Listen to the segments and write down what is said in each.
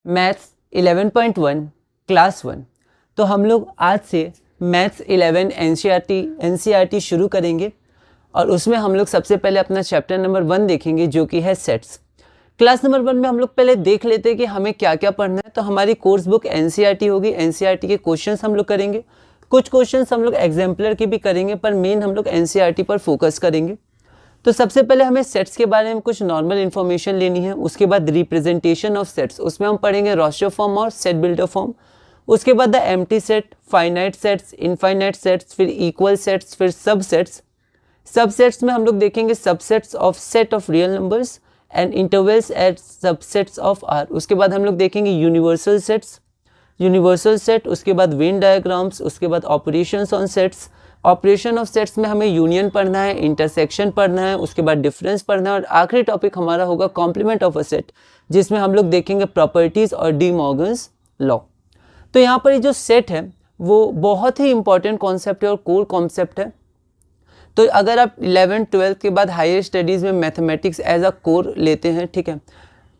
Maths 11.1 class 1। तो हम लोग आज से मैथ्स 11 एनसीईआरटी शुरू करेंगे और उसमें हम लोग सबसे पहले अपना चैप्टर नंबर 1 देखेंगे जो कि है सेट्स। क्लास नंबर 1 में हम लोग पहले देख लेते हैं कि हमें क्या क्या पढ़ना है। तो हमारी कोर्स बुक एनसीईआरटी होगी, एनसीईआरटी के क्वेश्चंस हम लोग करेंगे, कुछ क्वेश्चंस हम लोग एग्जाम्पलर के भी करेंगे, पर मेन हम लोग एनसीईआरटी पर फोकस करेंगे। तो सबसे पहले हमें सेट्स के बारे में कुछ नॉर्मल इन्फॉर्मेशन लेनी है। उसके बाद रिप्रेजेंटेशन ऑफ सेट्स, उसमें हम पढ़ेंगे रोस्टर फॉर्म और सेट बिल्डर फॉर्म। उसके बाद the empty set, finite sets, infinite sets, फिर इक्वल सेट्स, फिर सबसेट्स। सबसेट्स में हम लोग देखेंगे subsets of set of real numbers and intervals as subsets of R. उसके बाद हम लोग देखेंगे यूनिवर्सल सेट्स, यूनिवर्सल सेट, उसके बाद वेन डायग्राम्स, उसके बाद operations on sets. Operation of sets में हमें यूनियन पढ़ना है, इंटरसेक्शन पढ़ना है, उसके बाद डिफरेंस पढ़ना है और आखिरी टॉपिक हमारा होगा कॉम्प्लीमेंट ऑफ अ सेट, जिसमें हम लोग देखेंगे प्रॉपर्टीज और डी मॉर्गन्स लॉ। तो यहाँ पर ये जो सेट है वो बहुत ही इंपॉर्टेंट कॉन्सेप्ट है और कोर कॉन्सेप्ट है। तो अगर आप 11th 12th के बाद हायर स्टडीज़ में मैथमेटिक्स एज अ कोर लेते हैं, ठीक है,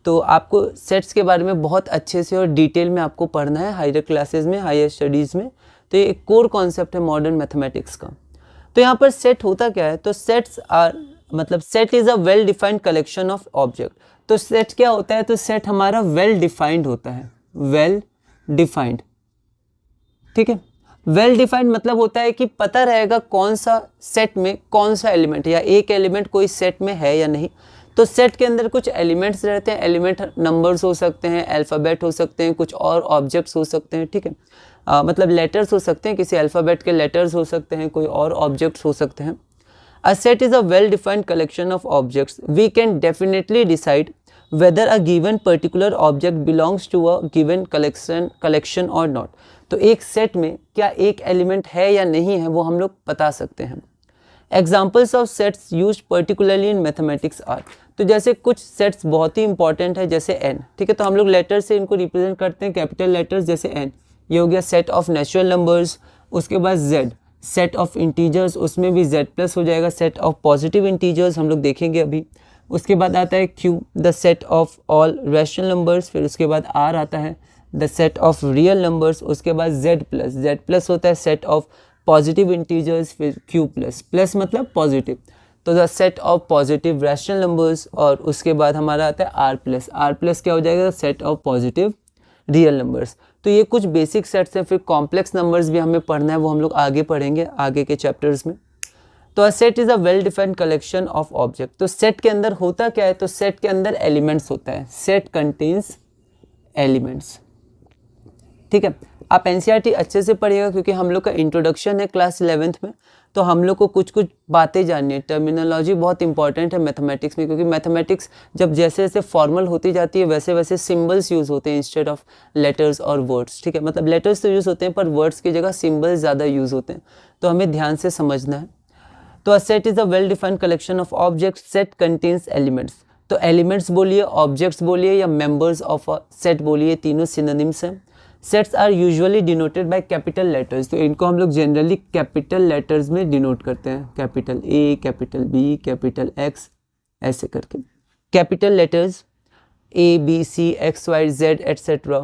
तो आपको सेट्स के बारे में बहुत अच्छे से और डिटेल में आपको पढ़ना है हायर क्लासेस में, हायर स्टडीज़ में। तो ये एक कोर कॉन्सेप्ट है मॉडर्न मैथमेटिक्स का। तो यहाँ पर सेट होता क्या है, तो सेट्स आर मतलब set is a well defined collection of object. तो सेट क्या होता है, तो सेट हमारा वेल डिफाइंड होता है, वेल डिफाइंड, ठीक है। वेल डिफाइंड मतलब होता है कि पता रहेगा कौन सा सेट में कौन सा एलिमेंट या एक एलिमेंट कोई सेट में है या नहीं। तो सेट के अंदर कुछ एलिमेंट्स रहते हैं, एलिमेंट नंबर्स हो सकते हैं, अल्फ़ाबेट हो सकते हैं, कुछ और ऑब्जेक्ट्स हो सकते हैं, ठीक है, मतलब लेटर्स हो सकते हैं, किसी अल्फ़ाबेट के लेटर्स हो सकते हैं, कोई और ऑब्जेक्ट्स हो सकते हैं। A set is a well defined collection of objects. We can definitely decide whether a given particular object belongs to a given collection or not। तो एक सेट में क्या एक एलिमेंट है या नहीं है वो हम लोग बता सकते हैं। Examples of sets use particularly in mathematics are. तो जैसे कुछ सेट्स बहुत ही इंपॉर्टेंट है जैसे एन, ठीक है, तो हम लोग लेटर से इनको रिप्रेजेंट करते हैं, कैपिटल लेटर्स जैसे एन, ये हो गया सेट ऑफ नेचुरल नंबर्स। उसके बाद जेड, सेट ऑफ इंटीजर्स, उसमें भी जेड प्लस हो जाएगा, सेट ऑफ पॉजिटिव इंटीजर्स हम लोग देखेंगे अभी। उसके बाद आता है Q, the set of all rational numbers. फिर उसके बाद आर आता है the set of real numbers. उसके बाद जेड प्लस होता है सेट ऑफ पॉजिटिव इंटीजर्स। फिर क्यू प्लस, प्लस मतलब पॉजिटिव, तो the set of positive rational numbers. और उसके बाद हमारा आता है आर प्लस क्या हो जाएगा, set of positive real numbers. तो ये कुछ बेसिक सेट्स हैं। फिर कॉम्प्लेक्स नंबर्स भी हमें पढ़ना है, वो हम लोग आगे पढ़ेंगे आगे के चैप्टर्स में। तो a set is a well defined collection of object. तो सेट के अंदर होता क्या है, तो सेट के अंदर एलिमेंट्स होता है, सेट कंटेन्स एलिमेंट्स, ठीक है। आप एनसीईआरटी अच्छे से पढ़िएगा क्योंकि हम लोग का इंट्रोडक्शन है क्लास 11th में, तो हम लोग को कुछ कुछ बातें जाननी है। टर्मिनोलॉजी बहुत इंपॉर्टेंट है मैथमेटिक्स में, क्योंकि मैथमेटिक्स जब जैसे जैसे फॉर्मल होती जाती है वैसे वैसे सिंबल्स यूज़ होते हैं इंस्टेड ऑफ लेटर्स और वर्ड्स, ठीक है। मतलब लेटर्स तो यूज़ होते हैं पर वर्ड्स की जगह सिंबल्स ज़्यादा यूज़ होते हैं, तो हमें ध्यान से समझना है। तो a set is a well defined collection of objects, set contains elements. तो एलिमेंट्स बोलिए, ऑब्जेक्ट्स बोलिए या मेंबर्स ऑफ अ सेट बोलिए, तीनों सिनोनिम्स हैं। Sets are usually denoted by capital letters. तो इनको हम लोग जनरली कैपिटल लेटर्स में डिनोट करते हैं, capital A, capital B, capital X, ऐसे करके capital letters A B C X Y Z etcetera.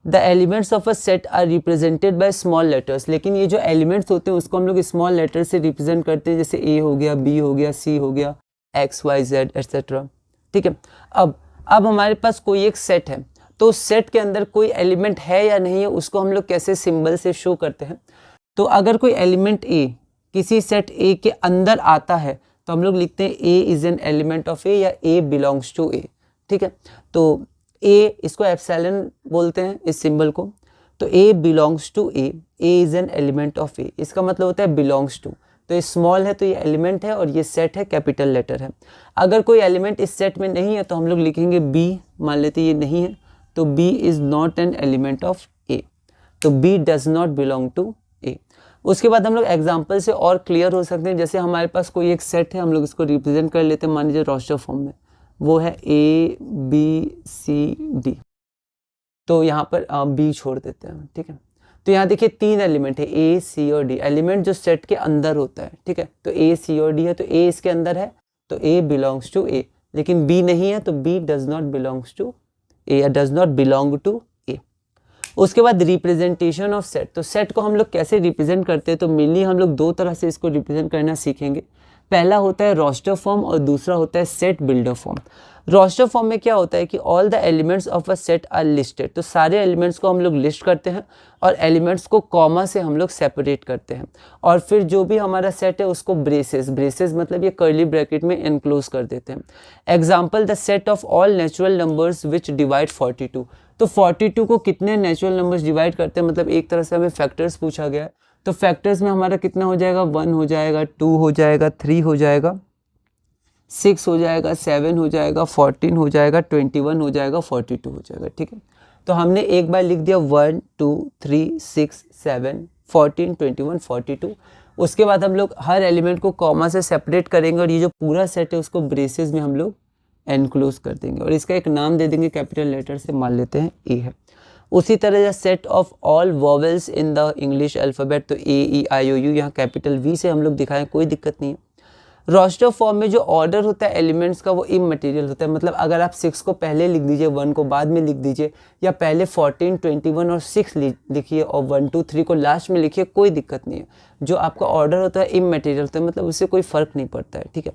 The elements of a set are represented by small letters. लेकिन ये जो एलिमेंट्स होते हैं उसको हम लोग स्मॉल लेटर से रिप्रेजेंट करते हैं, जैसे ए हो गया, बी हो गया, सी हो गया, एक्स वाई जेड एट्सेट्रा, ठीक है। अब हमारे पास कोई एक सेट है, तो उस सेट के अंदर कोई एलिमेंट है या नहीं है उसको हम लोग कैसे सिंबल से शो करते हैं। तो अगर कोई एलिमेंट ए किसी सेट ए के अंदर आता है तो हम लोग लिखते हैं A is an element of A या ए बिलोंग्स टू ए, ठीक है। तो ए, इसको एप्सिलॉन बोलते हैं इस सिंबल को। तो A belongs to A, A is an element of A, इसका मतलब होता है बिलोंग्स टू। तो ये स्मॉल है तो ये एलिमेंट है और ये सेट है, कैपिटल लेटर है। अगर कोई एलिमेंट इस सेट में नहीं है तो हम लोग लिखेंगे बी, मान लेते ये नहीं है तो B is not an element of A, तो B does not belong to A. उसके बाद हम लोग एग्जाम्पल से और क्लियर हो सकते हैं। जैसे हमारे पास कोई एक सेट है, हम लोग इसको रिप्रेजेंट कर लेते हैं, मान लीजिए रोस्टर फॉर्म में, वो है ए बी सी डी, तो यहाँ पर बी छोड़ देते हैं, ठीक है। तो यहाँ देखिए तीन एलिमेंट है, ए सी और डी, एलिमेंट जो सेट के अंदर होता है, ठीक है। तो ए सी और डी है, तो ए इसके अंदर है तो ए बिलोंग्स टू ए, लेकिन बी नहीं है तो B does not belongs to A या does not belong to A. उसके बाद रिप्रेजेंटेशन ऑफ सेट, तो सेट को हम लोग कैसे रिप्रेजेंट करते हैं, तो मेनली हम लोग दो तरह से इसको रिप्रेजेंट करना सीखेंगे। पहला होता है रोस्टर फॉर्म और दूसरा होता है set builder form. Roster form में क्या होता है कि all the elements of a set are listed, तो सारे एलिमेंट्स को हम लोग लिस्ट करते हैं और एलिमेंट्स को कॉमा से हम लोग सेपरेट करते हैं, और फिर जो भी हमारा सेट है उसको ब्रेसेस मतलब ये कर्ली ब्रैकेट में एनक्लोज कर देते हैं। Example the set of all natural numbers which divide 42, तो 42 को कितने नेचुरल नंबर्स डिवाइड करते हैं, मतलब एक तरह से हमें फैक्टर्स पूछा गया है, तो फैक्टर्स में हमारा कितना हो जाएगा, 1 हो जाएगा, 2 हो जाएगा, 3 हो जाएगा, 6 हो जाएगा, 7 हो जाएगा, 14 हो जाएगा, 21 हो जाएगा, 42 हो जाएगा। ठीक है, तो हमने एक बार लिख दिया 1 2 3 6 7 14 21 42। उसके बाद हम लोग हर एलिमेंट को कॉमा से सेपरेट करेंगे और ये जो पूरा सेट है उसको ब्रेसेस में हम लोग एनक्लोज कर देंगे और इसका एक नाम दे देंगे, कैपिटल लेटर से मान लेते हैं ए है। उसी तरह set of all vowels in the English alphabet, तो ए ई आई ओ यू यहाँ कैपिटल वी से हम लोग दिखाएं, कोई दिक्कत नहीं है। रोस्टर फॉर्म में जो ऑर्डर होता है एलिमेंट्स का वो इमटेरियल होता है, मतलब अगर आप 6 को पहले लिख दीजिए, 1 को बाद में लिख दीजिए, या पहले 14 21 और 6 लिखिए और 1 2 3 को लास्ट में लिखिए, कोई दिक्कत नहीं है। जो आपका ऑर्डर होता है इमटेरियल होता है, मतलब उससे कोई फ़र्क नहीं पड़ता है। ठीक है,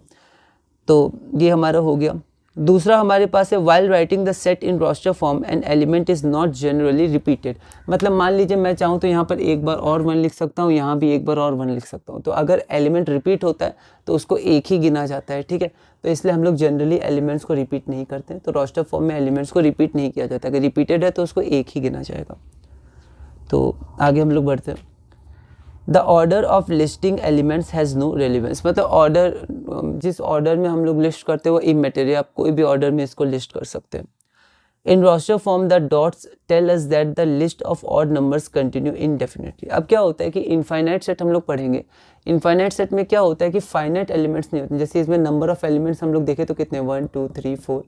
तो ये हमारा हो गया। दूसरा हमारे पास है while writing the set in roster form an element is not generally repeated, मतलब मान लीजिए मैं चाहूँ तो यहाँ पर एक बार और 1 लिख सकता हूँ, यहाँ भी एक बार और 1 लिख सकता हूँ, तो अगर एलिमेंट रिपीट होता है तो उसको एक ही गिना जाता है। ठीक है, तो इसलिए हम लोग जनरली एलिमेंट्स को रिपीट नहीं करते हैं, तो रोस्टर फॉर्म में एलिमेंट्स को रिपीट नहीं किया जाता, अगर रिपीटेड है तो उसको एक ही गिना जाएगा। तो आगे हम लोग बढ़ते हैं। The order of listing elements has no relevance, मतलब ऑर्डर जिस ऑर्डर में हम लोग लिस्ट करते हैं वो इमटेरियल, आप कोई भी ऑर्डर में इसको लिस्ट कर सकते हैं। In roster form the dots tell us that the list of odd numbers continue indefinitely. अब क्या होता है कि इनफाइनाइट सेट हम लोग पढ़ेंगे, इनफाइनाइट सेट में क्या होता है कि फाइनाइट एलिमेंट्स नहीं होते, जैसे इसमें नंबर ऑफ एलिमेंट्स हम लोग देखें तो कितने 1 2 3 4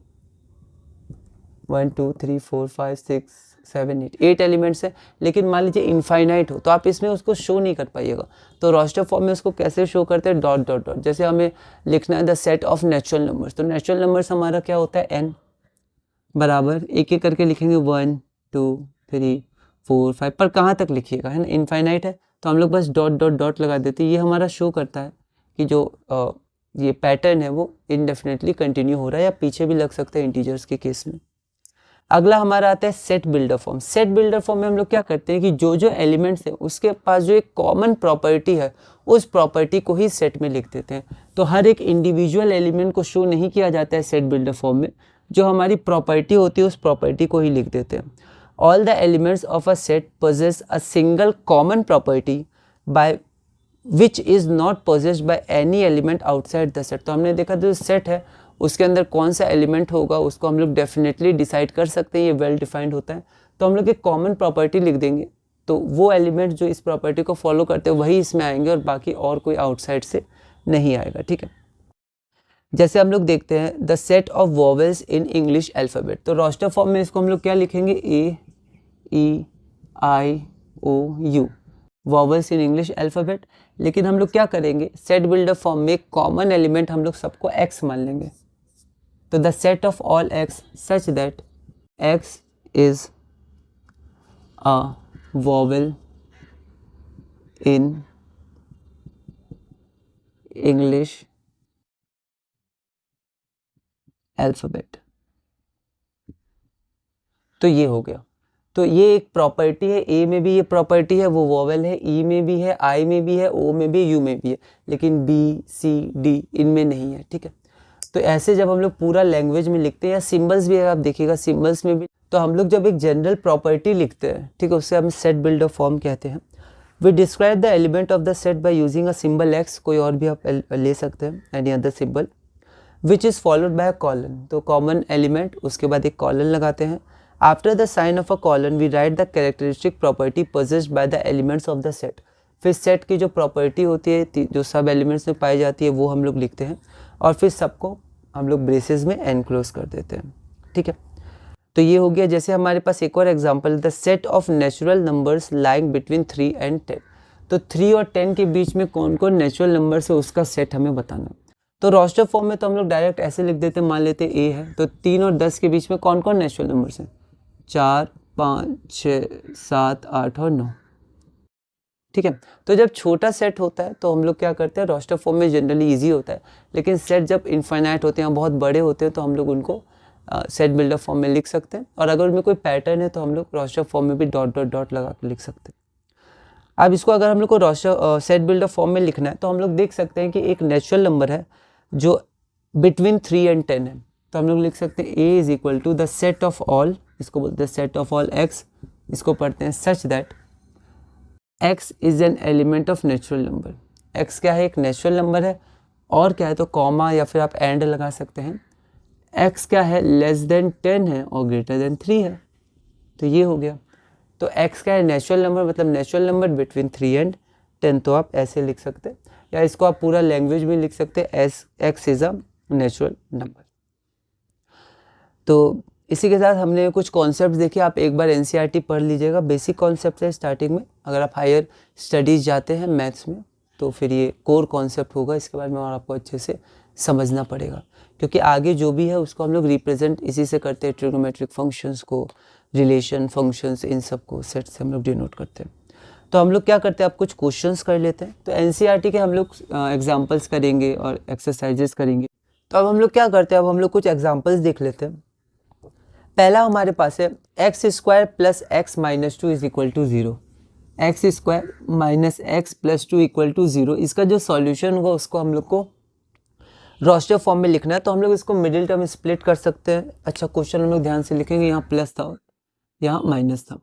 1 2 3 4 5 6 7 8 एलिमेंट्स है, लेकिन मान लीजिए इनफाइनाइट हो तो आप इसमें उसको शो नहीं कर पाइएगा। तो रोस्टर फॉर्म में उसको कैसे शो करते हैं, डॉट डॉट डॉट। जैसे हमें लिखना है the set of natural numbers, तो नेचुरल नंबर्स हमारा क्या होता है n बराबर, एक एक करके लिखेंगे 1 2 3 4 5, पर कहाँ तक लिखिएगा, है ना, इनफाइनाइट है तो हम लोग बस डॉट डॉट डॉट लगा देते हैं। ये हमारा शो करता है कि जो ये पैटर्न है वो इनडेफिनेटली कंटिन्यू हो रहा है, या पीछे भी लग सकता है इंटीजर्स के केस में। अगला हमारा आता है set builder form. Set builder form में हम लोग क्या करते हैं कि जो जो एलिमेंट्स है उसके पास जो एक कॉमन प्रॉपर्टी है उस प्रॉपर्टी को ही सेट में लिख देते हैं। तो हर एक इंडिविजुअल एलिमेंट को शो नहीं किया जाता है सेट बिल्डर फॉर्म में, जो हमारी प्रॉपर्टी होती है उस प्रॉपर्टी को ही लिख देते हैं। All the elements of a set possess a single common property by which is not possessed by any element outside the set. तो हमने देखा जो सेट है उसके अंदर कौन सा एलिमेंट होगा उसको हम लोग डेफिनेटली डिसाइड कर सकते हैं, ये वेल डिफाइंड होता है। तो हम लोग एक कॉमन प्रॉपर्टी लिख देंगे, तो वो एलिमेंट जो इस प्रॉपर्टी को फॉलो करते हैं वही इसमें आएंगे और बाकी और कोई आउटसाइड से नहीं आएगा। ठीक है, जैसे हम लोग देखते हैं the set of vowels in English alphabet, तो रोस्टर फॉर्म में इसको हम लोग क्या लिखेंगे, A E I O U, vowels in English alphabet. लेकिन हम लोग क्या करेंगे, सेट बिल्डर फॉर्म में कॉमन एलिमेंट हम लोग सबको एक्स मान लेंगे। तो the set of all x such that X is a vowel in English alphabet. तो ये हो गया, तो ये एक प्रॉपर्टी है, ए में भी ये प्रॉपर्टी है, वो वॉवेल है, ई में भी है, आई में भी है, ओ में भी, यू में भी है, लेकिन बी सी डी इनमें नहीं है। ठीक है, तो ऐसे जब हम लोग पूरा लैंग्वेज में लिखते हैं, या सिंबल्स भी आप देखिएगा सिंबल्स में भी, तो हम लोग जब एक जनरल प्रॉपर्टी लिखते हैं, ठीक है, उससे हम सेट बिल्डर फॉर्म कहते हैं। We describe the element of the set by using a symbol x, कोई और भी आप ले सकते हैं, any other symbol, which is followed by a colon. तो कॉमन एलिमेंट उसके बाद एक कॉलन लगाते हैं। After the sign of a colon we write the characteristic property possessed by the elements of the set. फिर सेट की जो property होती है, जो सब एलिमेंट्स में पाई जाती है, वो हम लोग लिखते हैं और फिर सबको हम लोग ब्रेसेस में एनक्लोज कर देते हैं। ठीक है, तो ये हो गया। जैसे हमारे पास एक और example, the set of natural numbers lying between 3 and 10। तो 3 और 10 के बीच में कौन कौन नेचुरल नंबर्स है उसका सेट हमें बताना। तो रोस्टर फॉर्म में तो हम लोग डायरेक्ट ऐसे लिख देते हैं, मान लेते ए है, तो 3 और 10 के बीच में कौन कौन नेचुरल नंबर्स हैं, 4, 5, 6, 7, 8 और 9। ठीक है, तो जब छोटा सेट होता है तो हम लोग क्या करते हैं, रोस्टर फॉर्म में जनरली इजी होता है, लेकिन सेट जब इनफाइनाइट होते हैं, बहुत बड़े होते हैं, तो हम लोग उनको सेट बिल्डर फॉर्म में लिख सकते हैं। और अगर उनमें कोई पैटर्न है तो हम लोग रोस्टर फॉर्म में भी डॉट डॉट डॉट लगा के लिख सकते हैं। अब इसको अगर हम लोग को रोस्टर सेट बिल्डर फॉर्म में लिखना है तो हम लोग देख सकते हैं कि एक नेचुरल नंबर है जो बिटवीन 3 एंड 10 है, तो हम लोग लिख सकते हैं a is equal to the set of all, इसको बोलते हैं सेट ऑफ ऑल x, इसको पढ़ते हैं सच that x is an element of natural number. x क्या है, एक नेचुरल नंबर है, और क्या है तो कॉमा या फिर आप एंड लगा सकते हैं। x क्या है, लेस देन 10 है और ग्रेटर देन 3 है, तो ये हो गया। तो x क्या है, नेचुरल नंबर, मतलब नेचुरल नंबर बिटवीन 3 एंड 10, तो आप ऐसे लिख सकते हैं, या इसको आप पूरा लैंग्वेज में लिख सकते हैं S x is a natural number. तो इसी के साथ हमने कुछ कॉन्सेप्ट देखे, आप एक बार NCERT पढ़ लीजिएगा, बेसिक कॉन्सेप्ट है स्टार्टिंग में। अगर आप हायर स्टडीज़ जाते हैं मैथ्स में तो फिर ये कोर कॉन्सेप्ट होगा, इसके बारे में और आपको अच्छे से समझना पड़ेगा, क्योंकि आगे जो भी है उसको हम लोग रिप्रेजेंट इसी से करते हैं, ट्रिग्नोमेट्रिक फंक्शंस को, रिलेशन फंक्शंस, इन सब को सेट से हम लोग डिनोट करते हैं। तो हम लोग क्या करते हैं, आप कुछ क्वेश्चंस कर लेते हैं। तो NCERT के हम लोग एग्जाम्पल्स करेंगे और एक्सरसाइजेस करेंगे। तो अब हम लोग क्या करते हैं, अब हम लोग कुछ एग्जाम्पल्स देख लेते हैं। पहला हमारे पास है x square plus x minus 2 is equal to 0। X square minus x plus 2 equal to 0, इसका जो सॉल्यूशन होगा उसको हम लोग को रोस्टर फॉर्म में लिखना है। तो हम लोग इसको मिडिल टर्म स्प्लिट कर सकते हैं। अच्छा, क्वेश्चन हम लोग ध्यान से लिखेंगे, यहाँ प्लस था और यहाँ माइनस था,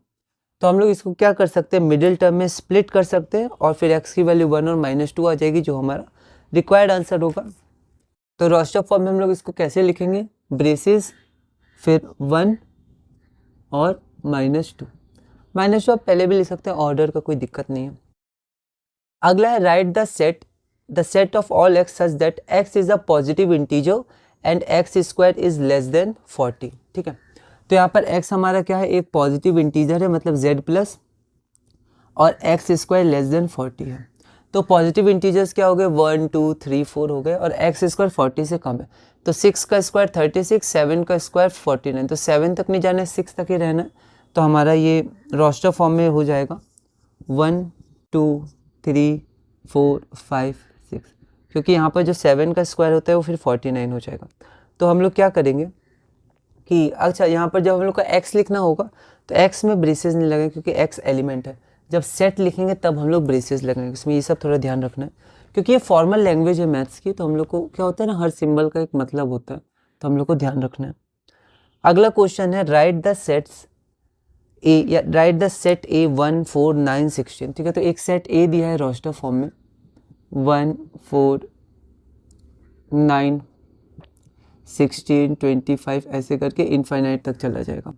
तो हम लोग इसको क्या कर सकते हैं, मिडिल टर्म में स्प्लिट कर सकते हैं, और फिर एक्स की वैल्यू 1 और -2 आ जाएगी, जो हमारा रिक्वायर्ड आंसर होगा। तो रोस्टर फॉर्म में हम लोग इसको कैसे लिखेंगे, ब्रेसेस फिर 1 और -2। -2 आप पहले भी लिख सकते हैं, ऑर्डर का कोई दिक्कत नहीं है। अगला है write the set of all x such that X is a positive integer and x square is less than 40। ठीक है, तो यहाँ पर x हमारा क्या है, एक पॉजिटिव इंटीजर है, मतलब z प्लस, और एक्स स्क्वायर लेस देन 40 है। तो पॉजिटिव इंटीजर्स क्या हो गए, 1, 2, 3, 4 हो गए, और एक्स स्क्वायर 40 से कम है, तो 6 का स्क्वायर 36, 7 का स्क्वायर 49, तो 7 तक नहीं जाना है, 6 तक ही रहना है। तो हमारा ये रोस्टर फॉर्म में हो जाएगा 1, 2, 3, 4, 5, 6, क्योंकि यहाँ पर जो 7 का स्क्वायर होता है वो फिर 49 हो जाएगा। तो हम लोग क्या करेंगे कि अच्छा, यहाँ पर जब हम लोग का x लिखना होगा तो x में ब्रेसेस नहीं लगेंगे, क्योंकि x एलिमेंट है। जब सेट लिखेंगे तब हम लोग ब्रेसेस लगेंगे, इसमें ये सब थोड़ा ध्यान रखना है, क्योंकि ये फॉर्मल लैंग्वेज है मैथ्स की। तो हम लोग को क्या होता है ना, हर सिंबल का एक मतलब होता है, तो हम लोग को ध्यान रखना है। अगला क्वेश्चन है राइट द सेट A 1, 4, 9, 16। ठीक है, तो एक सेट A दिया है रोस्टर फॉर्म में, 1, 4, 9, 16, 25 ऐसे करके इनफाइनाइट तक चला जाएगा।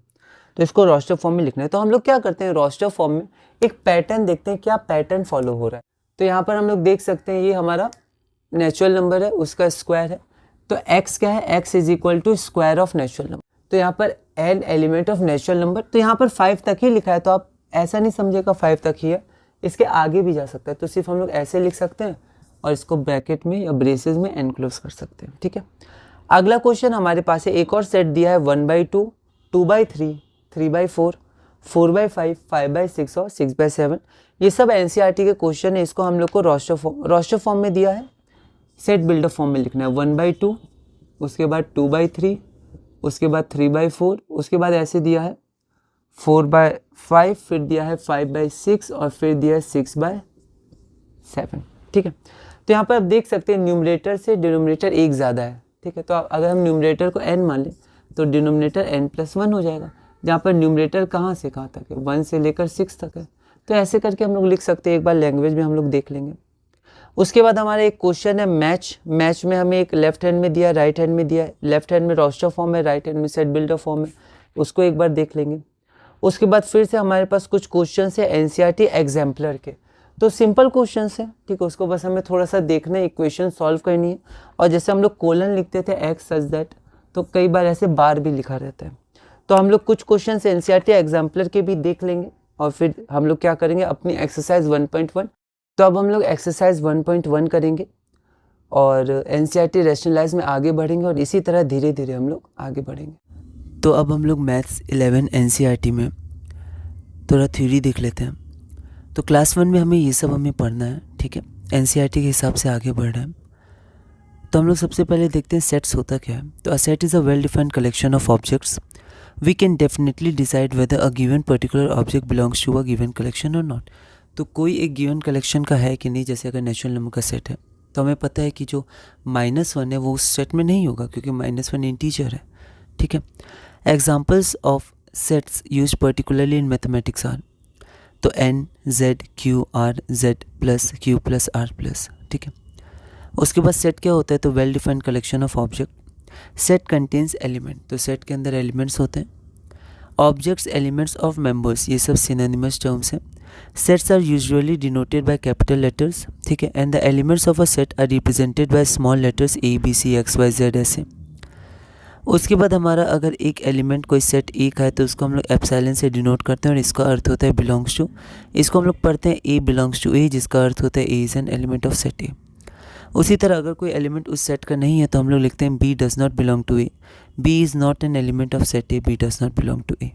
तो इसको रोस्टर फॉर्म में लिखना है। तो हम लोग क्या करते हैं, रोस्टर फॉर्म में एक पैटर्न देखते हैं, क्या पैटर्न फॉलो हो रहा है। तो यहाँ पर हम लोग देख सकते हैं, ये हमारा नेचुरल नंबर है, उसका स्क्वायर है। तो x क्या है, x is equal to square of natural number. तो यहाँ पर n element of natural number, तो यहाँ पर 5 तक ही लिखा है, तो आप ऐसा नहीं समझेगा 5 तक ही है, इसके आगे भी जा सकता है। तो सिर्फ हम लोग ऐसे लिख सकते हैं और इसको ब्रैकेट में या ब्रेसेस में एनक्लोज कर सकते हैं। ठीक है, अगला क्वेश्चन हमारे पास है, एक और सेट दिया है 1/2, 2/3, 3/4, 4/5, 5/6 और 6/7। ये सब NCERT के क्वेश्चन है। इसको हम लोग को रोस्टर फॉर्म में दिया है, सेट बिल्डर फॉर्म में लिखना है। 1/2, उसके बाद 2/3, उसके बाद 3/4, उसके बाद ऐसे दिया है 4/5, फिर दिया है 5/6 और फिर दिया है 6/7। ठीक है, तो यहाँ पर आप देख सकते हैं न्यूमरेटर से डिनोमिनेटर एक ज़्यादा है। ठीक है, तो अगर हम न्यूमरेटर को n मान लें तो डिनोमिनेटर n+1 हो जाएगा, जहाँ पर न्यूमरेटर कहाँ से कहाँ तक है, 1 से लेकर 6 तक है। तो ऐसे करके हम लोग लिख सकते हैं, एक बार लैंग्वेज में हम लोग देख लेंगे। उसके बाद हमारा एक क्वेश्चन है मैच में हमें एक लेफ्ट हैंड में दिया, राइट हैंड में दिया। लेफ्ट हैंड में रोस्टर फॉर्म है, राइट हैंड में सेट बिल्डर फॉर्म है, उसको एक बार देख लेंगे। उसके बाद फिर से हमारे पास कुछ क्वेश्चन है NCERT एग्जाम्पलर के, तो सिंपल क्वेश्चन है। ठीक है, उसको बस हमें थोड़ा सा देखना है, इक्वेशन सॉल्व करनी है। और जैसे हम लोग कोलन लिखते थे x सच दैट, तो कई बार ऐसे बार भी लिखा रहता है। तो हम लोग कुछ क्वेश्चन NCERT एग्जाम्पलर के भी देख लेंगे और फिर हम लोग क्या करेंगे, अपनी एक्सरसाइज 1.1। तो अब हम लोग एक्सरसाइज 1.1 करेंगे और NCERT रैशनलाइज में आगे बढ़ेंगे और इसी तरह धीरे धीरे हम लोग आगे बढ़ेंगे। तो अब हम लोग मैथ्स 11 एनसीईआरटी में थोड़ा थ्योरी देख लेते हैं। तो क्लास 1 में हमें ये सब पढ़ना है, ठीक है। एनसीईआरटी के हिसाब से आगे बढ़ रहे हैं। तो हम लोग सबसे पहले देखते हैं सेट्स होता क्या है। तो a set is a well defined collection of objects. We can definitely decide whether a given particular object belongs to a given collection और नॉट। तो कोई एक गिवन कलेक्शन का है कि नहीं, जैसे अगर नेचुरल नंबर का सेट है तो हमें पता है कि जो -1 है वो उस सेट में नहीं होगा, क्योंकि -1 इंटीजर है, ठीक है। Examples of sets use particularly in mathematics are, तो n, z, q, r, z plus q plus r plus, ठीक है। उसके बाद सेट क्या होता है, तो well defined collection of object. Set contains element, तो सेट के अंदर एलिमेंट्स होते हैं। ऑब्जेक्ट्स, एलिमेंट्स ऑफ मेंबर्स, ये सब सिनोनिमस टर्म्स हैं। Sets are usually denoted by capital letters, ठीक है। And the elements of a set are represented by small letters a, b, c, x, y, z ऐसे। उसके बाद हमारा अगर एक एलिमेंट कोई सेट ए का है तो उसको हम लोग एप्सिलॉन से डिनोट करते हैं और इसका अर्थ होता है बिलोंग्स टू। इसको हम लोग पढ़ते हैं ए बिलोंग्स टू ए, जिसका अर्थ होता है ए is an element of set ए। उसी तरह अगर कोई एलिमेंट उस सेट का नहीं है तो हम लोग लिखते हैं B does not belong to A, B is not an element of set A, B does not belong to A.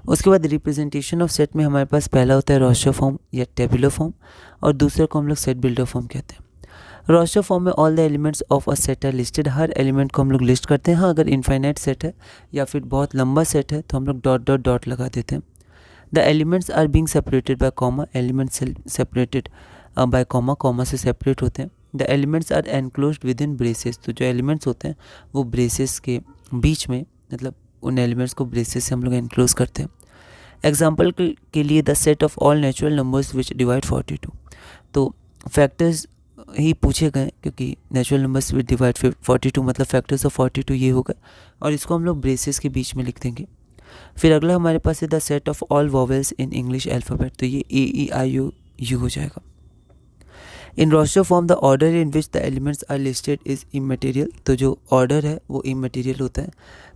उसके बाद रिप्रेजेंटेशन ऑफ सेट में हमारे पास पहला होता है रोस्टर फॉर्म या टेबुलर फॉर्म, और दूसरे को हम लोग सेट बिल्डर फॉर्म कहते हैं। रोस्टर फॉर्म में all the elements of a set are listed, हर एलिमेंट को हम लोग लिस्ट करते हैं। हाँ, अगर इनफाइनाइट सेट है या फिर बहुत लंबा सेट है तो हम लोग डॉट डॉट डॉट लगा देते हैं। The elements are being separated by comma, elements separated by comma, comma से सेपरेट होते हैं। The elements are enclosed within braces, तो जो एलिमेंट्स होते हैं वो ब्रेसेस के बीच में, मतलब उन एलिमेंट्स को ब्रेसेस से हम लोग एनक्लोज करते हैं। एग्जाम्पल के लिए the set of all natural numbers which divide 42, तो फैक्टर्स ही पूछे गए क्योंकि नेचुरल नंबर्स विच डिवाइड 42 मतलब फैक्टर्स ऑफ 42 ये होगा, और इसको हम लोग ब्रेसेस के बीच में लिख देंगे। फिर अगला हमारे पास है the set of all vowels in English alphabet, तो ये A, E, I, O, U हो जाएगा। In roster form the order in which the elements are listed is immaterial, तो जो ऑर्डर है वो इमटेरियल होता है।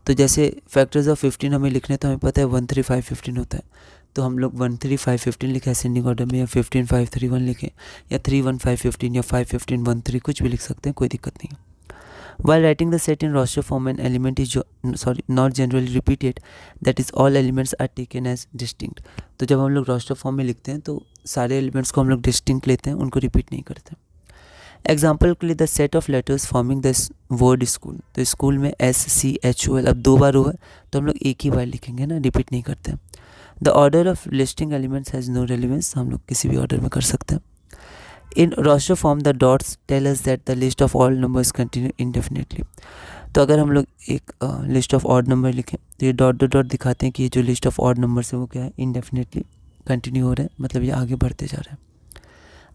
तो जैसे फैक्टर्स ऑफ 15 हमें लिखने तो हमें पता है 1 3 5 15 होता है, तो हम लोग 1 3 5 15 लिखें असेंडिंग ऑर्डर में, या 15 5 3 1 लिखें, या 3 1 5 15 या 5 15 1 3, कुछ भी लिख सकते हैं, कोई दिक्कत नहीं है। While writing the set in roster form, an element is not generally repeated, that is all elements are taken as distinct। तो जब हम लोग roster form में लिखते हैं तो सारे एलिमेंट्स को हम लोग डिस्टिंक्ट लेते हैं, उनको रिपीट नहीं करते। एग्जाम्पल के लिए the set of letters forming the word school, तो स्कूल में SCHOL, अब 2 बार हुआ तो हम लोग एक ही बार लिखेंगे ना, रिपीट नहीं करते हैं। The order of listing elements has no relevance, हम लोग किसी भी ऑर्डर में कर सकते हैं। In roster form the dots tell us that the list of all numbers continue indefinitely, तो अगर हम लोग एक लिस्ट ऑफ ऑड नंबर लिखें तो ये डॉट डॉट डॉट दिखाते हैं कि ये जो लिस्ट ऑफ ऑड नंबर्स है वो क्या है, इंडेफिनेटली कंटिन्यू हो रहा है, मतलब ये आगे बढ़ते जा रहा है।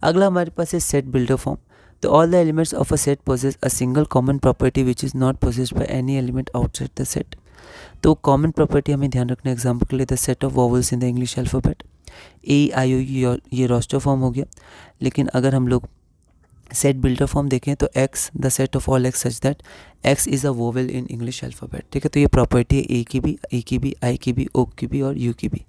अगला हमारे पास है सेट बिल्डर फॉर्म, तो all the elements of a set possess a single common property which is not possessed by any element outside the set. तो कॉमन प्रॉपर्टी हमें ध्यान रखना है। एग्जाम्पल के लिए the set of vowels in the English alphabet, A, I, O, U, ये roster form हो गया। लेकिन अगर हम लोग सेट बिल्डर फॉर्म देखें तो X, the set of all X such that X is a vowel in English alphabet, ठीक है। तो ये प्रॉपर्टी है A की भी, E की भी, I की भी, O की भी और U की भी।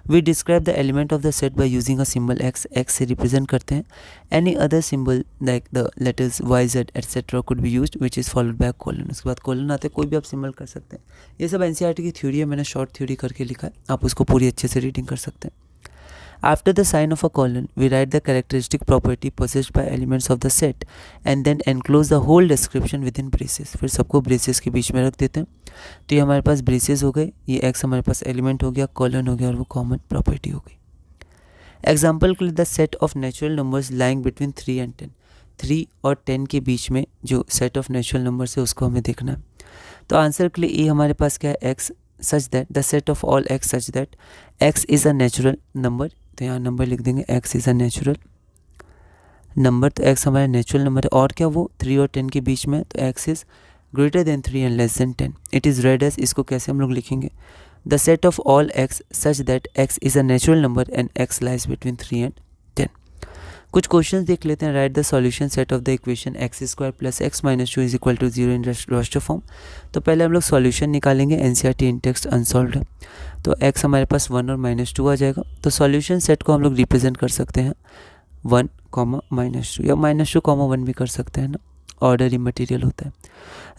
We describe the element of the set by using a symbol X, X से रिप्रेजेंट करते हैं। Any other symbol like the letters Y, Z etcetera could be used which is followed by colon, उसके बाद colon आते हैं, कोई भी आप सिंबल कर सकते हैं। ये सब एनसीईआरटी की थ्योरी है, मैंने शॉर्ट थ्योरी करके लिखा है, आप उसको पूरी अच्छे से रीडिंग कर सकते हैं। After the sign of a colon, we write the characteristic property possessed by elements of the set and then enclose the whole description within braces। फिर सबको ब्रेसेस के बीच में रख देते हैं। तो ये हमारे पास ब्रेसेस हो गए, ये X हमारे पास एलिमेंट हो गया, कॉलन हो गया और वो कॉमन प्रॉपर्टी हो गई। एग्जाम्पल के लिए the set of natural numbers lying between 3 and 10, 3 और 10 के बीच में जो सेट ऑफ नेचुरल नंबर्स है उसको हमें देखना है। तो आंसर के लिए ए हमारे पास क्या है, X such that the set of all X such that X is a natural number, तो यहाँ नंबर लिख देंगे X is a natural number, तो X हमारा नेचुरल नंबर है और क्या वो 3 और 10 के बीच में, तो X is greater than 3 and less than 10। It is read as, इसको कैसे हम लोग लिखेंगे, the set of all X such that X is a natural number and X lies between 3 and 10। कुछ क्वेश्चंस देख लेते हैं। Write the solution set of the equation x² + x - 2 = 0 in roster form. तो पहले हम लोग सॉल्यूशन निकालेंगे, NCERT in text unsolved है, तो x हमारे पास 1 और -2 आ जाएगा। तो सॉल्यूशन सेट को हम लोग रिप्रेजेंट कर सकते हैं 1, -2 या -2, 1 भी कर सकते हैं ना, ऑर्डर इमटेरियल होता है।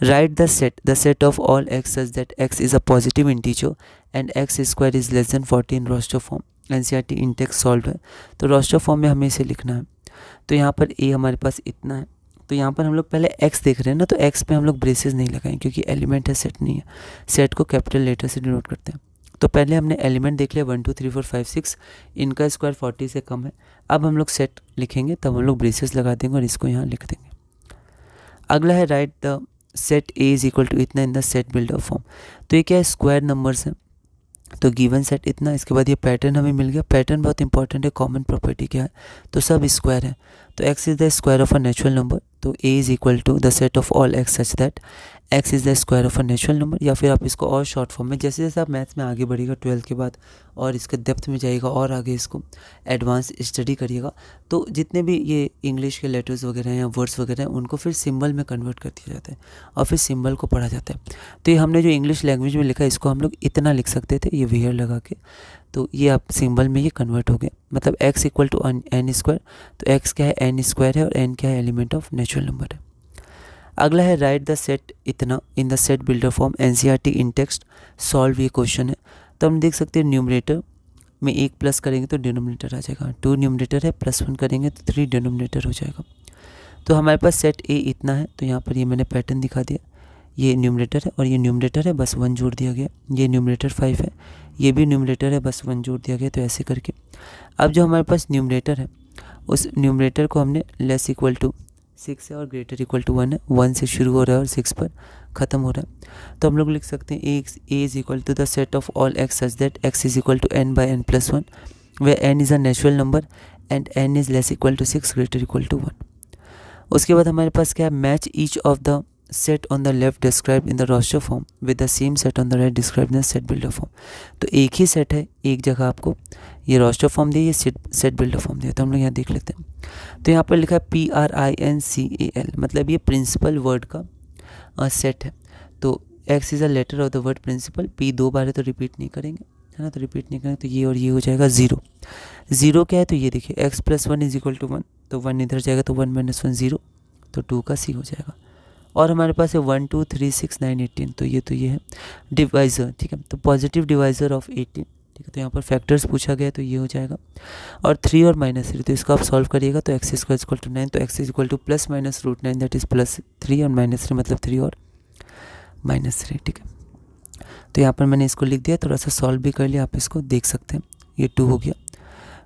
Write the set of all x such that x is a positive integer and x square is less than 40 in roster form. NCERT in text solve है, तो रोस्टर फॉर्म में हमें इसे लिखना है। तो यहाँ पर ए हमारे पास इतना है, तो यहाँ पर हम लोग पहले x देख रहे हैं ना, तो x पे हम लोग ब्रेसेस नहीं लगाएं क्योंकि एलिमेंट है, सेट नहीं है। सेट को कैपिटल लेटर से डिनोट करते हैं। तो पहले हमने एलिमेंट देख लिया 1 2 3 4 5 6, इनका स्क्वायर 40 से कम है। अब हम लोग सेट लिखेंगे, तब हम लोग ब्रेसेस लगा देंगे और इसको यहाँ लिख देंगे। अगला है write the set A is equal to इतना in the set builder form. तो ये क्या है, स्क्वायर नंबर्स हैं, तो गिवन सेट इतना, इसके बाद ये पैटर्न हमें मिल गया। पैटर्न बहुत इंपॉर्टेंट है, कॉमन प्रॉपर्टी क्या है, तो सब स्क्वायर है। तो x is the square of a natural number, तो a is equal to the set of all x such that x is the square of a natural number. या फिर आप इसको और शॉर्ट फॉर्म में, जैसे जैसे आप मैथ्स में आगे बढ़िएगा 12th के बाद और इसके डेप्थ में जाइएगा और आगे इसको एडवांस स्टडी करिएगा, तो जितने भी ये इंग्लिश के लेटर्स वगैरह हैं या वर्ड्स वगैरह हैं उनको फिर सिंबल में कन्वर्ट कर दिया जाता है और फिर सिंबल को पढ़ा जाता है। तो ये हमने जो इंग्लिश लैंग्वेज में लिखा है इसको हम लोग इतना लिख सकते थे, ये वेयर लगा के, तो ये आप सिंबल में ये कन्वर्ट हो गया। मतलब x equal to n square, तो x क्या है, एन स्क्वायर है और n क्या है, एलिमेंट ऑफ नेचुरल नंबर है। अगला है राइट द सेट इतना in the set builder form. NCERT in text solve ये क्वेश्चन है। तो हम देख सकते हैं न्यूमरेटर में 1 प्लस करेंगे तो डिनोमिनेटर आ जाएगा, 2 न्यूमरेटर है, +1 करेंगे तो 3 डिनोमिनेटर हो जाएगा। तो हमारे पास सेट ए इतना है, तो यहाँ पर ये मैंने पैटर्न दिखा दिया, ये न्यूमरेटर है और ये न्यूमरेटर है, बस 1 जोड़ दिया गया। ये न्यूमरेटर 5 है, ये भी न्यूमरेटर है, बस 1 जोड़ दिया गया। तो ऐसे करके अब जो हमारे पास न्यूमरेटर है उस न्यूमरेटर को हमने लेस इक्वल टू 6 है और ग्रेटर इक्वल टू 1 है, 1 से शुरू हो रहा है और 6 पर ख़त्म हो रहा है। तो हम लोग लिख सकते हैं A is equal to the set of all x such that x is equal to n by n+1 where n is a natural number and n is less equal to 6 greater equal to 1। उसके बाद हमारे पास क्या है, match each of the set on the left described in the roster form with the same set on the right described in the set builder form. तो एक ही set है, एक जगह आपको ये रोस्टर फॉर्म दिया, ये सेट बिल्डर फॉर्म दिया। तो हम लोग यहाँ देख लेते हैं। तो यहाँ पर लिखा है PRINCAL, मतलब ये प्रिंसिपल वर्ड का सेट है। तो X is a letter of the word principal, P 2 बार है तो रिपीट नहीं करेंगे, है ना, तो रिपीट नहीं करेंगे, तो ये और ये हो जाएगा 0। 0 क्या है, तो ये देखिए x + 1 इज इक्वल टू 1, तो 1 इधर जाएगा तो 1 - 1 0, तो 2 का C हो जाएगा। और हमारे पास है 1 2 3 6 9 18, तो ये है डिवाइज़र, ठीक है, तो पॉजिटिव डिवाइज़र ऑफ 18, ठीक है। तो यहाँ पर फैक्टर्स पूछा गया तो ये हो जाएगा। और 3 और -3, तो इसको आप सॉल्व करिएगा तो x² = 9, तो x = +-√9 दैट इज़ +3 और -3 मतलब 3 और -3, ठीक है। तो यहाँ पर मैंने इसको लिख दिया, थोड़ा सा सॉल्व भी कर लिया, आप इसको देख सकते हैं, ये 2 हो गया।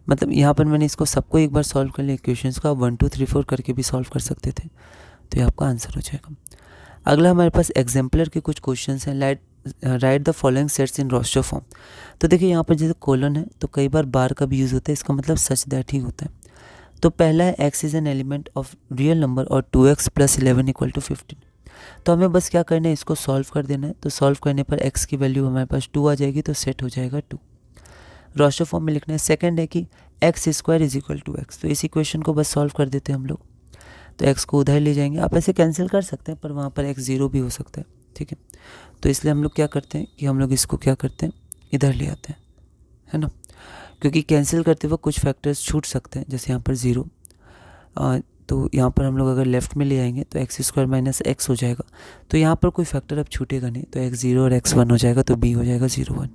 मतलब यहाँ पर मैंने इसको सबको एक बार सॉल्व कर लिया इक्वेशंस का, 1 2 3 4 करके भी सॉल्व कर सकते थे, तो ये आपका आंसर हो जाएगा। अगला हमारे पास एग्जाम्पलर के कुछ क्वेश्चंस हैं। Write the following sets in roster form. तो देखिए यहाँ पर जैसे कोलन है तो कई बार बार का भी यूज़ होता है, इसका मतलब सच दैट ही होता है। तो पहला है x is an element of real number और 2x + 11 = 15। तो हमें बस क्या करना है, इसको सॉल्व कर देना है। तो सॉल्व करने पर x की वैल्यू हमारे पास 2 आ जाएगी, तो सेट हो जाएगा 2। रोस्टर फॉर्म में लिखना है। सेकंड है कि x² = x, तो इस इक्वेशन को बस सॉल्व कर देते हैं हम लोग। तो x को उधर ले जाएंगे, आप ऐसे कैंसिल कर सकते हैं पर वहाँ पर x 0 भी हो सकता है, ठीक है। तो इसलिए हम लोग क्या करते हैं कि हम लोग इसको क्या करते हैं, इधर ले आते हैं, है ना, क्योंकि कैंसिल करते वक्त कुछ फैक्टर्स छूट सकते हैं, जैसे यहाँ पर 0, तो यहाँ पर हम लोग अगर लेफ़्ट में ले आएंगे तो x² - x हो जाएगा। तो यहाँ पर कोई फैक्टर अब छूटेगा नहीं, तो x 0 और x 1 हो जाएगा, तो b हो जाएगा 0 1।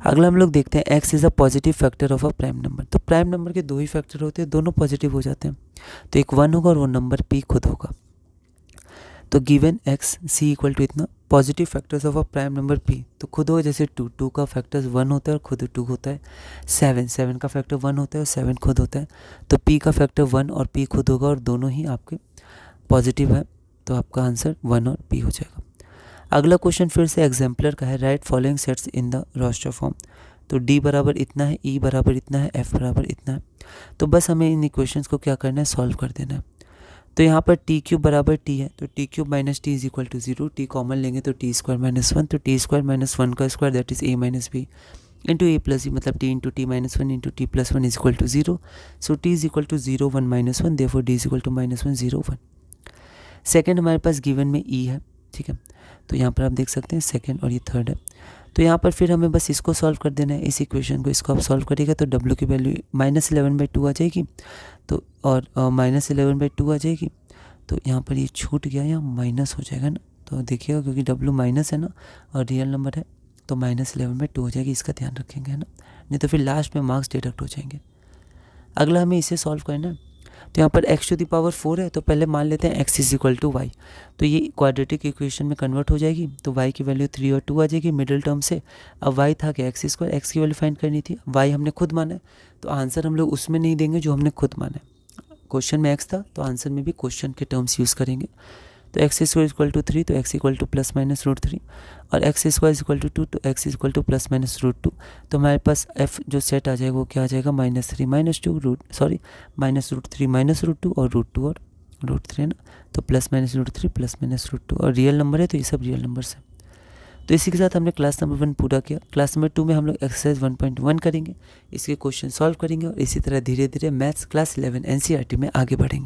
अगला हम लोग देखते हैं x is a positive factor of a prime number. तो प्राइम नंबर के 2 ही फैक्टर होते हैं, दोनों पॉजिटिव हो जाते हैं, तो एक 1 होगा और वो नंबर p खुद होगा। तो गिवन x c = इतना positive factors of a prime number p, तो खुद हो जैसे 2 का फैक्टर्स 1 होता है और खुद 2 होता है। 7 का फैक्टर 1 होता है और 7 खुद होता है, तो p का फैक्टर 1 और p खुद होगा और दोनों ही आपके पॉजिटिव है, तो आपका आंसर 1 और p हो जाएगा। अगला क्वेश्चन फिर से एग्जाम्पलर का है। Write following sets in the roster form. तो d बराबर इतना है, e बराबर इतना है, f बराबर इतना है, तो बस हमें इन इक्वेशंस को क्या करना है, सॉल्व कर देना है। तो यहाँ पर t³ बराबर t है, तो t³ - t = 0, t कॉमन लेंगे तो t² - 1, तो t² - 1 का square that is a - b into a + b, मतलब t × t - 1 इंटू t + 1 = 0, सो t = 0 1 - 1, देयरफॉर d = -1 0 1। सेकेंड हमारे पास गिवन में e है, ठीक है, तो यहाँ पर आप देख सकते हैं सेकेंड और ये थर्ड है। तो यहाँ पर फिर हमें बस इसको सॉल्व कर देना है, इस इक्वेशन को, इसको आप सॉल्व करिएगा तो w की वैल्यू -11/2 आ जाएगी, तो और -11/2 आ जाएगी, तो यहाँ पर ये छूट गया, यहाँ माइनस हो जाएगा ना, तो देखिएगा क्योंकि W माइनस है ना और रियल नंबर है तो -11 में 2 हो जाएगी, इसका ध्यान रखेंगे है ना, नहीं तो फिर लास्ट में मार्क्स डिडक्ट हो जाएंगे। अगला हमें इसे सॉल्व करना है, तो यहाँ पर x⁴ है तो पहले मान लेते हैं x = y, तो ये क्वाड्रेटिक इक्वेशन में कन्वर्ट हो जाएगी, तो y की वैल्यू 3 और 2 आ जाएगी मिडिल टर्म से। अब y था कि x², x की वैल्यू फाइंड करनी थी, y हमने खुद माना है तो आंसर हम लोग उसमें नहीं देंगे जो हमने खुद माना है। क्वेश्चन में x था तो आंसर में भी क्वेश्चन के टर्म्स यूज़ करेंगे। तो x² = 3 तो x = ±√3 और x² = 2 तो x = ±√2, तो हमारे पास f जो सेट आ जाएगा वो क्या आ जाएगा -3 -√3 और √2 और √3 है ना, तो +-√3 +-√2 और रियल नंबर है तो ये सब रियल नंबर्स हैं। तो इसी के साथ हमने क्लास नंबर 1 पूरा किया। क्लास नंबर 2 में हम लोग एक्सरसाइज 1.1 करेंगे, इसके क्वेश्चन सॉल्व करेंगे और इसी तरह धीरे धीरे मैथ्स क्लास 11 NCERT में आगे बढ़ेंगे।